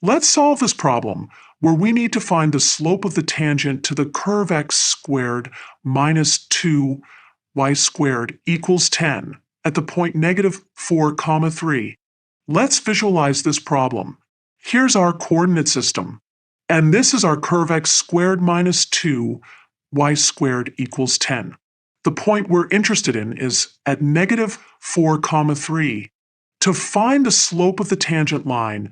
Let's solve this problem, where we need to find the slope of the tangent to the curve x squared minus 2y squared equals 10 at the point negative 4, 3. Let's visualize this problem. Here's our coordinate system, and this is our curve x squared minus 2y squared equals 10. The point we're interested in is at negative 4, 3. To find the slope of the tangent line,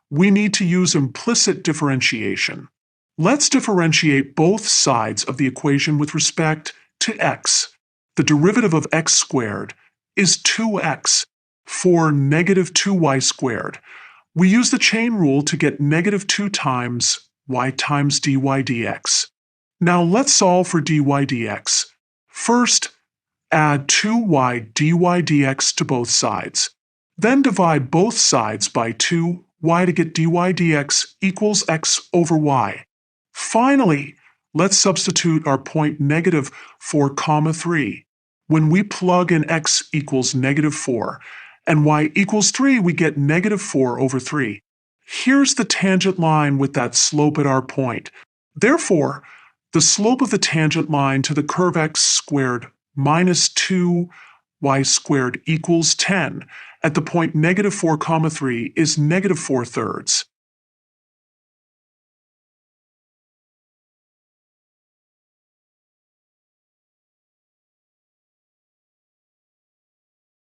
we need to use implicit differentiation. Let's differentiate both sides of the equation with respect to x. The derivative of x squared is 2x for negative 2y squared. We use the chain rule to get negative 2 times y times dy dx. Now let's solve for dy dx. First, add 2y dy dx to both sides. Then divide both sides by 2y to get dy dx equals x over y. Finally, let's substitute our point negative 4, 3. When we plug in x equals negative 4 and y equals 3, we get negative 4 over 3. Here's the tangent line with that slope at our point. Therefore, the slope of the tangent line to the curve x squared minus 2y squared equals 10 at the point negative 4, 3 is negative 4/3.